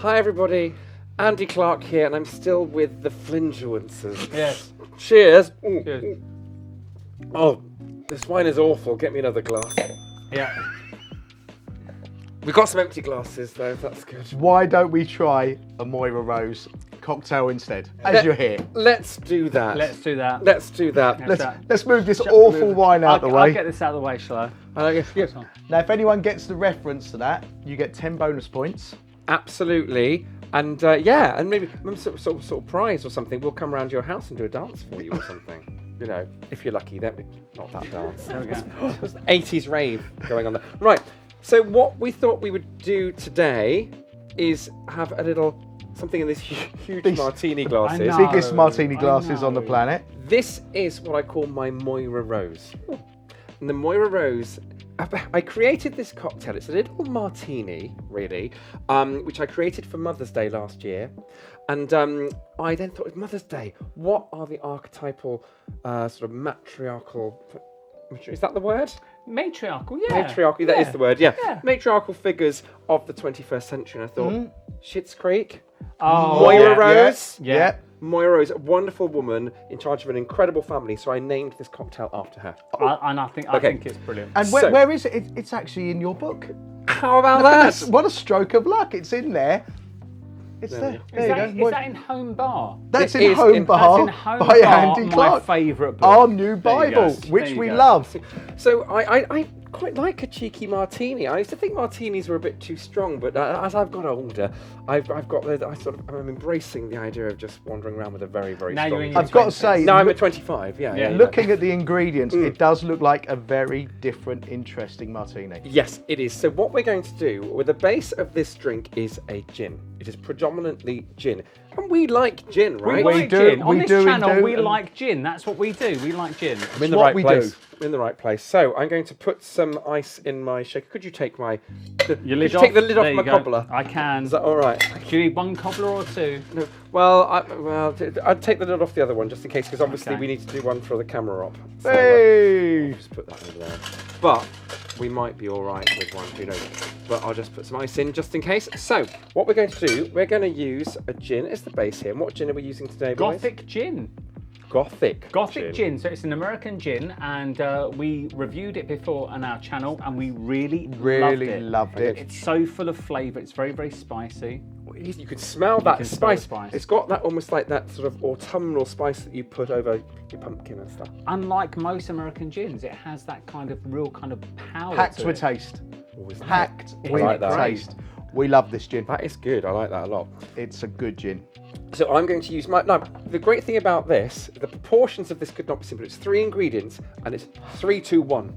Hi everybody, Andy Clarke here, and I'm still with the Flinfluencers. Yes. Cheers. Ooh, Cheers. ooh. Oh, this wine is awful. Get me another glass. Yeah. We've got some empty glasses though, that's good. Why don't we try a Moira Rose cocktail instead, as you're here? Let's do that. Let's do that. Let's do that. Let's move this awful wine out the way. I'll get this out of the way, shall I? Yes. Now, if anyone gets the reference to that, you get 10 bonus points. Absolutely. And yeah, and maybe sort of prize or something. We'll come around your house and do a dance for you or something. You know, if you're lucky, not that dance. There we go. 80s rave going on there. Right. So what we thought we would do today is have a little something in this huge martini glasses. I know. Biggest martini glasses on the planet. This is what I call my Moira Rose. And the Moira Rose, I created this cocktail. It's a little martini, really, which I created for Mother's Day last year. And I then thought, Mother's Day, what are the archetypal, sort of matriarchal... Is that the word? Matriarchal, yeah. Matriarchal, that is the word, yeah. Matriarchal figures of the 21st century. And I thought, Schitt's Creek, Moira Rose. Yeah. Moira Rose, a wonderful woman in charge of an incredible family. So I named this cocktail after her. And I think it's brilliant. And where is it? It's actually in your book. How about Look at that? this. What a stroke of luck. It's in there. It's there. There you go. Is that in Home Bar? That's It in is Home in- Bar That's in Home by Bar, Andy my Clarke. favourite book. Our new There you go. Bible, which There you we go. love. So I quite like a cheeky martini. I used to think martinis were a bit too strong, but as I've got older, I'm embracing the idea of just wandering around with a very, very Now strong. you're in your I've got to say, No, I'm at 25. Yeah. looking at the ingredients, it does look like a very different, interesting martini. Yes, it is. So what we're going to do with the base of this drink is a gin. It is predominantly gin, and we like gin, We right? like do, gin. On we this do channel, indeed. we like gin. That's what we do. We like gin. I'm in the what right we place. do. I'm in the right place. So I'm going to put some ice in my shaker. Could you take my? Your Could lid you off. take the lid There off you my go. cobbler? I can. Is that all right? Do you need one cobbler or two? No. Well, I'd take the lid off the other one just in case, because obviously Okay. we need to do one for the camera op. So, Hey! just put that over there. But we might be all right with one. Who knows? But I'll just put some ice in just in case. So what we're going to do, we're going to use a gin as the base here. And what gin are we using today, boys? Gothic Gin. Gothic Gin. So it's an American gin, and we reviewed it before on our channel, and we really loved it. It's so full of flavour. It's very, very spicy. You can smell that can smell the spice. spice. It's got that almost like that sort of autumnal spice that you put over your pumpkin and stuff. Unlike most American gins, it has that kind of real kind of power Packed to with it. taste. Always Packed It's with like that. taste. We love this gin. That is good. I like that a lot. It's a good gin. So I'm going to use my... Now, the great thing about this, the proportions of this could not be simple. It's 3 ingredients, and it's 3, 2, 1.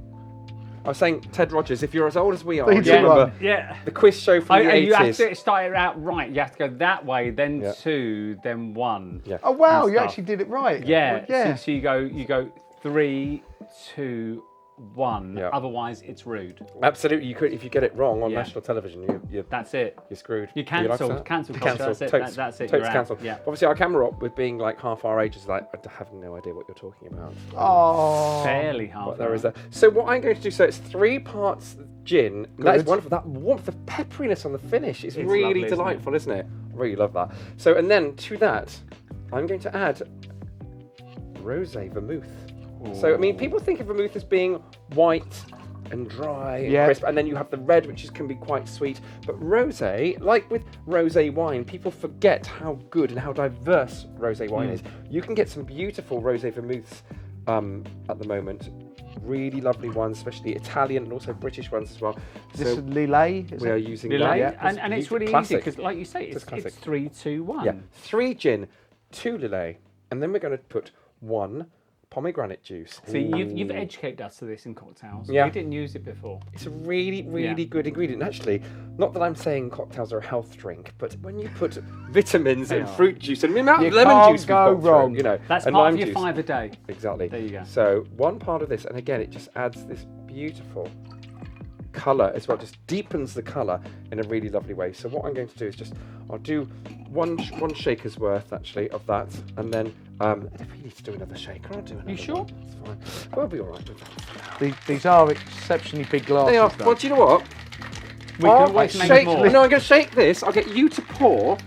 I was saying, Ted Rogers, if you're as old as we are, 3, you 2, remember 1. Yeah. the quiz show from the 80s. You have to start it out right. You have to go that way, then Yeah. 2, then 1. Yeah. Oh wow, And you stuff. actually did it right. Yeah. Yeah. So you go 3, 2, 1. Yeah. Otherwise, it's rude. Absolutely, you could if you get it wrong on Yeah. national television. You're That's it. screwed. You like cancelled. that? Cancelled culture. Cancelled. That's it. Totes, That's it. totes You're out. cancelled. Yeah. Obviously, our camera op with being like half our age is like I have no idea what you're talking about. Oh. Fairly half. But there is that. So what I'm going to do, so it's 3 parts gin. That is wonderful. That warmth, the pepperiness on the finish is really lovely, isn't it? delightful, isn't it? I really love that. So, and then to that, I'm going to add rosé vermouth. So, I mean, people think of vermouth as being white and dry and crisp, and then you have the red, which can be quite sweet. But rosé, like with rosé wine, people forget how good and how diverse rosé wine is. You can get some beautiful rosé vermouths at the moment. Really lovely ones, especially Italian and also British ones as well. This So is Lillet, is we are it? using Lillet, that. and it's really classic. easy because, like you say, it's classic. 3, 2, 1. Yeah, 3 gin, 2 Lillet, and then we're going to put 1 pomegranate juice. See, you've educated us to this in cocktails. Yeah. We didn't use it before. It's a really, really good ingredient. Actually, not that I'm saying cocktails are a health drink, but when you put vitamins and fruit juice and the amount of You lemon can't juice we've go got through, wrong. you know, That's and part lime of your juice. 5 a day. Exactly. There you go. So 1 part of this, and again, it just adds this beautiful colour as well, just deepens the colour in a really lovely way. So what I'm going to do is I'll do one shaker's worth actually of that, and then if we need to do another shaker, I'll do another. You sure? one. It's fine. We'll be all right with that. These are exceptionally big glasses. They are. though. Well, do you know what? We can always make shake. more. No, I'm going to shake this. I'll get you to pour.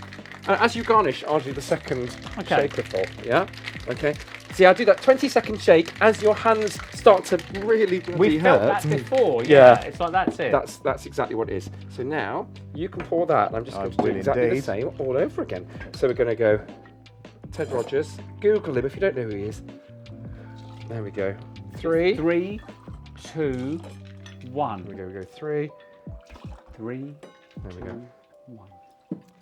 As you garnish, I'll do the second shaker full. Yeah? Okay. See, I'll do that 20-second shake as your hands start to really We've felt hurt. that before. Yeah. It's like that's it. That's exactly what it is. So now you can pour that, and I'm just going to do will exactly indeed. the same all over again. So we're going to go Ted Rogers. Google him if you don't know who he is. There we go. 3. 3, 2, 1. Here we go. 3. 3. There we go. 1.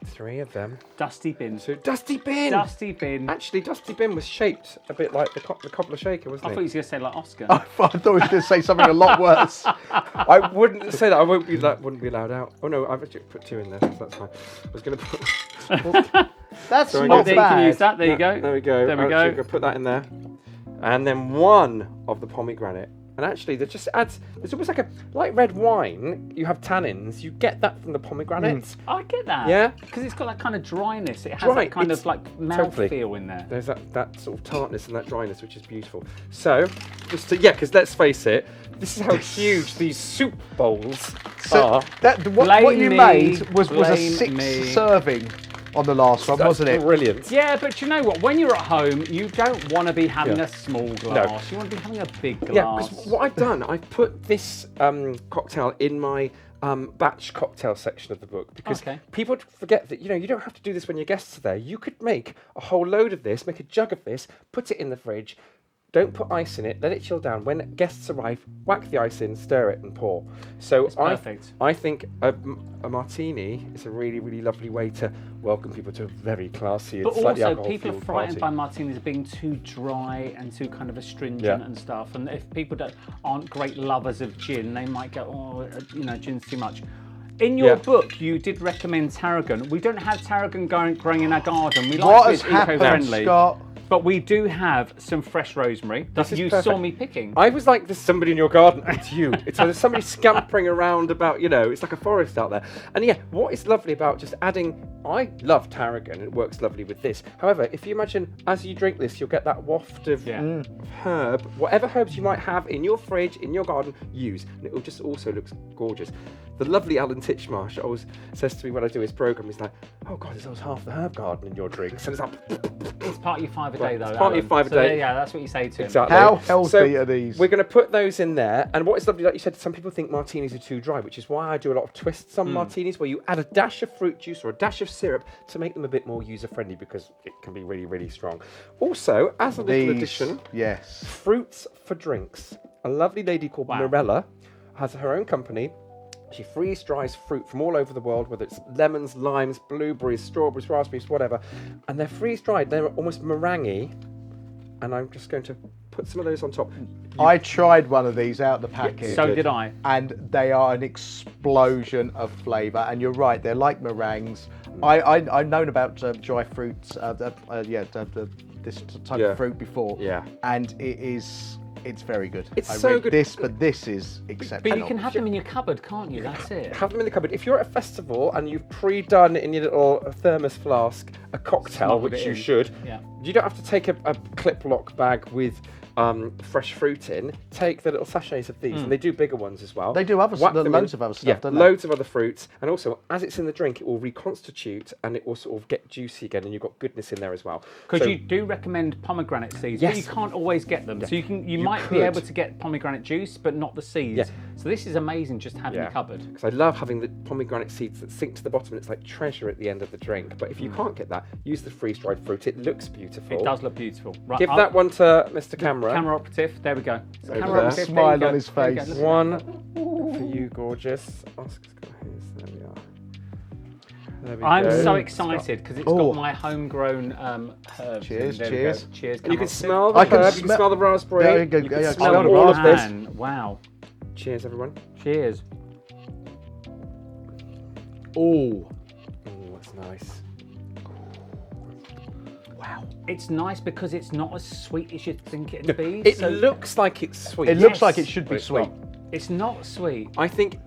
3 of them. Dusty bin. So Dusty Bin. Dusty bin. Actually, Dusty Bin was shaped a bit like the cobbler shaker, I wasn't thought he it? was going to say like Oscar. I thought he was going to say something a lot worse. I wouldn't say that. I wouldn't be allowed out. Oh no, I've actually put 2 in there, so that's fine. I was going to put. That's So not There you can bad. use that. There you go. There we go. There we I'm go. actually gonna put that in there, and then 1 of the pomegranate. And actually, that just adds. It's almost like red wine. You have tannins. You get that from the pomegranate. I get that. Yeah. Because it's got that kind of dryness. It has Dry, that kind it's- of like totally. mouthfeel in there. There's that sort of tartness and that dryness, which is beautiful. So, because let's face it, this is how huge these soup bowls So are. what Blame you me, made was a blame 6 me. serving on the last one, That's wasn't it? brilliant. Yeah, but you know what? When you're at home, you don't want to be having Yeah. a small glass. You want to be having a big Yeah, glass. because what I've done, I've put this cocktail in my batch cocktail section of the book because Okay. people forget that you don't have to do this when your guests are there. You could make a whole load of this, make a jug of this, put it in the fridge. Don't put ice in it. Let it chill down. When guests arrive, whack the ice in, stir it, and pour. So perfect. I think a martini is a really, really lovely way to welcome people to a very classy and But slightly also, people are alcohol-fueled frightened party. by martinis being too dry and too kind of astringent Yeah. and stuff. And if people aren't great lovers of gin, they might go, gin's too much. In your Yeah. book, you did recommend tarragon. We don't have tarragon growing in our garden. We What like has it happened, eco-friendly. Scott? But we do have some fresh rosemary that is you perfect. saw me picking. I was like, there's somebody in your garden. It's you. It's there's somebody scampering around about, it's like a forest out there. And yeah, what is lovely about just adding, I love tarragon. It works lovely with this. However, if you imagine as you drink this, you'll get that waft of herb. Whatever herbs you might have in your fridge, in your garden, use. And it will just also looks gorgeous. The lovely Alan Titchmarsh always says to me when I do his programme, he's like, oh God, there's always half the herb garden in your drinks. And it's like, It's part of your 5 a day, though. It's part of your Alan. 5 a So day. there, yeah, that's what you say to him. exactly. How healthy So are these? We're going to put those in there. And what is lovely, like you said, some people think martinis are too dry, which is why I do a lot of twists on martinis where you add a dash of fruit juice or a dash of syrup to make them a bit more user-friendly because it can be really, really strong. Also, as a little addition, Yes. fruits for drinks. A lovely lady called Mirella has her own company. She freeze dries fruit from all over the world, whether it's lemons, limes, blueberries, strawberries, raspberries, whatever. And they're freeze dried. They're almost meringue. And I'm just going to put some of those on top. I tried one of these out the packet. So did I. And they are an explosion of flavour. And you're right, they're like meringues. I've known about dry fruits, this type of fruit before. Yeah. And it's very good. It's I so read good. This is exceptional. But you can have them in your cupboard, can't you? That's it. Have them in the cupboard. If you're at a festival and you've pre-done in your little thermos flask a cocktail, Smuggled which it you in. should, Yeah. you don't have to take a clip lock bag with fresh fruit in. Take the little sachets of these, and they do bigger ones as well. They do Whack them in. loads of other stuff, Yeah, don't they? loads of other fruits. And also, as it's in the drink, it will reconstitute and it will sort of get juicy again, and you've got goodness in there as well. Because So- you do recommend pomegranate seeds, Yes. but you can't always get them. So you might be could. able to get pomegranate juice, but not the seeds. Yeah. So this is amazing just to have in your cupboard. Because I love having the pomegranate seeds that sink to the bottom and it's like treasure at the end of the drink. But if you can't get that, use the freeze-dried fruit. It looks beautiful. It does look beautiful. Right, Give that one to Mr. Camera. Camera operative. There we go. Over Camera there. operative. there you Smile go. on his There you go, face. look at One for you, gorgeous. Oscar's got his. There we are. There we I'm go. so excited because it's Oh. got my homegrown herbs. Cheers, in. There we cheers. go. Cheers. And you camera can smell the I can herb, you can smell- smell the raspberry. Yeah, you you can I smell smell it all right. of this. Man, wow. Cheers, everyone. Cheers. Oh, Oh, that's nice. Wow. It's nice because it's not as sweet as you'd think it'd be. It so looks like it's sweet. it looks Yes, like it should but be it's sweet. not. It's not sweet. I think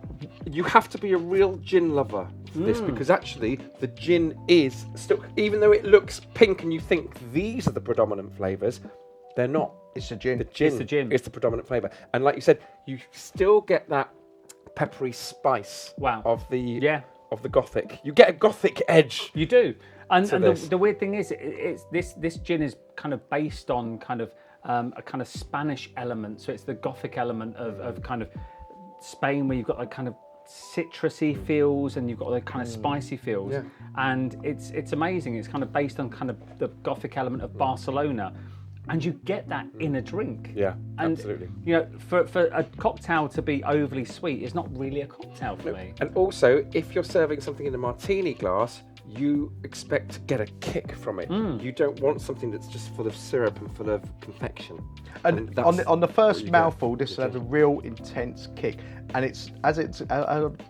you have to be a real gin lover for this because actually the gin is still, even though it looks pink and you think these are the predominant flavours, they're not. It's a gin. The gin, the gin. is the predominant flavour. And like you said, you still get that peppery spice Wow. of the Gothic. You get a Gothic edge. You do. And this. the weird thing is, this gin is kind of based on kind of a kind of Spanish element. So it's the Gothic element of kind of Spain, where you've got a kind of citrusy feels and you've got the kind of spicy feels. Yeah. And it's amazing. It's kind of based on kind of the Gothic element of Barcelona. And you get that in a drink. Yeah, and, absolutely. You know, for a cocktail to be overly sweet is not really a cocktail for me. And also, if you're serving something in a martini glass, you expect to get a kick from it. You don't want something that's just full of syrup and full of confection. And on the first mouthful, this has a real intense kick. And it's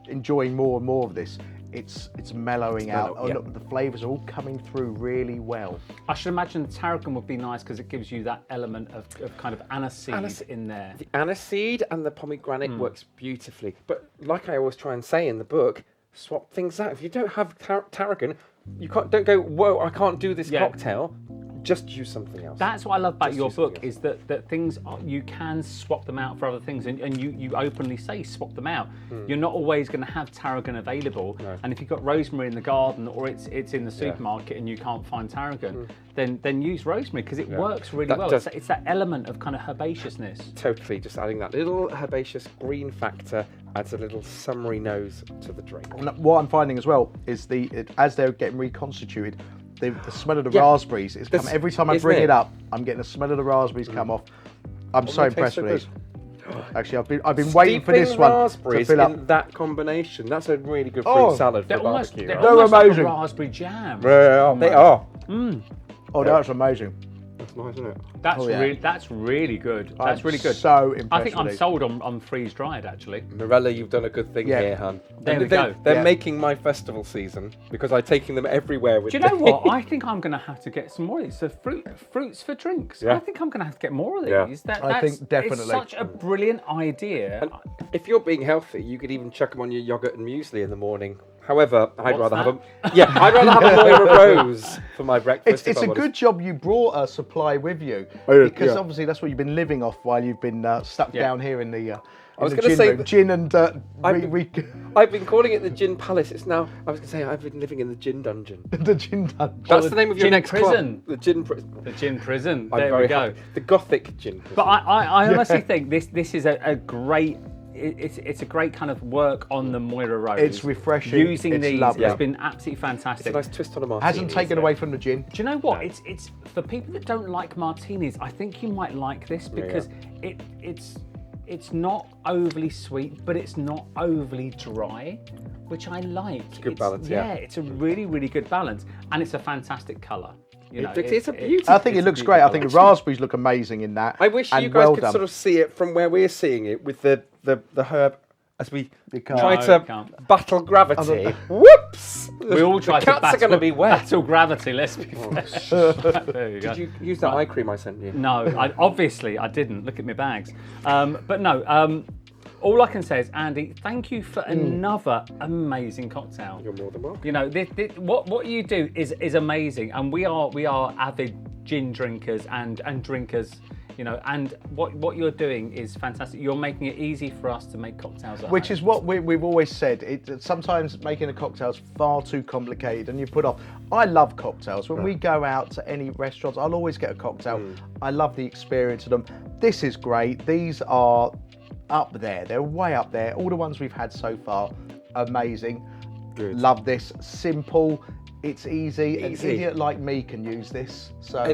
enjoying more and more of this, it's mellowing out. Yeah. The flavours are all coming through really well. I should imagine the tarragon would be nice because it gives you that element of kind of aniseed in there. The aniseed and the pomegranate works beautifully. But like I always try and say in the book, swap things out. If you don't have tarragon, don't go, whoa, I can't do this cocktail. Just use something else. That's what I love about your book, is that things you can swap them out for other things, and you openly say swap them out. You're not always going to have tarragon available, and if you've got rosemary in the garden or it's in the supermarket and you can't find tarragon, then use rosemary because it works really well. It's that element of kind of herbaceousness. Totally, just adding that little herbaceous green factor adds a little summery nose to the drink. What I'm finding as well is as they're getting reconstituted, the smell of the raspberries is coming. Every time I bring it up, I'm getting the smell of the raspberries come off. I'm so impressed with these. Actually, I've been waiting for this one to fill up. In that combination, that's a really good fruit salad for barbecue. They're They're almost amazing. like a raspberry jam. Yeah, they are. Oh, that's amazing. That's nice, isn't it? That's really good. That's really good. So impressed. I think I'm with these. sold on freeze dried actually. Morella, you've done a good thing here, hun. There we go. They're making my festival season because I'm taking them everywhere with Do you know what? I think I'm going to have to get some more of these. So fruits for drinks. Yeah. I think I'm going to have to get more of these. Yeah. I think definitely. It's such a brilliant idea. And if you're being healthy, you could even chuck them on your yogurt and muesli in the morning. However, I'd rather have a Moira Rose for my breakfast. It's a good job you brought a supply with you, because obviously that's what you've been living off while you've been stuck down here in the. I was going to say gin and. I've been calling it the Gin Palace. It's now. I was going to say I've been living in the Gin Dungeon. The Gin Dungeon. That's the name of your Gin next prison. club. The Gin Prison. The Gin Prison. I'm There we go. happy. The Gothic Gin Prison. But I honestly think this is a great. It's a great kind of work on the Moira Rose. It's refreshing. Using it's these lovely. has been absolutely fantastic. It's a nice twist on a martini. Hasn't taken away from the gin. Do you know what? It's for people that don't like martinis. I think you might like this because it's not overly sweet, but it's not overly dry, which I like. It's a good balance. Yeah, it's a really, really good balance, and it's a fantastic colour. You know, it's a beauty. I think it looks great. I think the raspberries look amazing in that. I wish you guys could sort of see it from where we're seeing it with the herb as we try to battle gravity. Whoops! We all try the to cats are going to be wet. battle gravity. Let's be fair. There you go. Did you use that eye cream I sent you? No, obviously I didn't. Look at my bags. But no. All I can say is, Andy, thank you for another amazing cocktail. You're more than welcome. You know, what you do is amazing, and we are avid gin drinkers and drinkers. You know, and what you're doing is fantastic. You're making it easy for us to make cocktails at Which home. is what we've always said. Sometimes making a cocktail is far too complicated and you put off. I love cocktails. When we go out to any restaurants, I'll always get a cocktail. I love the experience of them. This is great. These are up there. They're way up there. All the ones we've had so far, amazing. Good. Love this. Simple. It's easy. An idiot like me can use this. So, you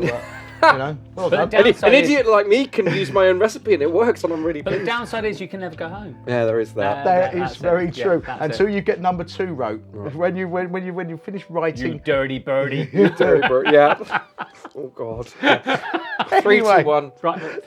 know, well done. An idiot like me can use my own recipe and it works, and I'm really But the pleased. downside is you can never go home. Yeah, there is that. That is very it. true. Yeah, Until you get number 2 wrote. Right. When you finish writing. You dirty birdie. Yeah. Oh God. 3, 2, 1. Right.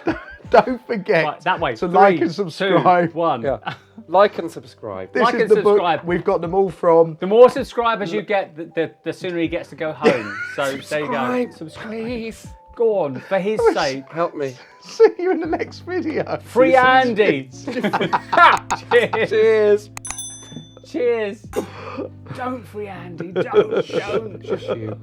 Don't forget that way. to 3, like and subscribe. 2, 1. Yeah. Like and subscribe. This Like is and the subscribe. book. We've got them all from. The more subscribers you get, the sooner he gets to go home. So there you go. Subscribe, please. Go on, for his sake. Help me. See you in the next video. Free Andy. Cheers. Cheers. Cheers. Don't free Andy. Don't. Just you.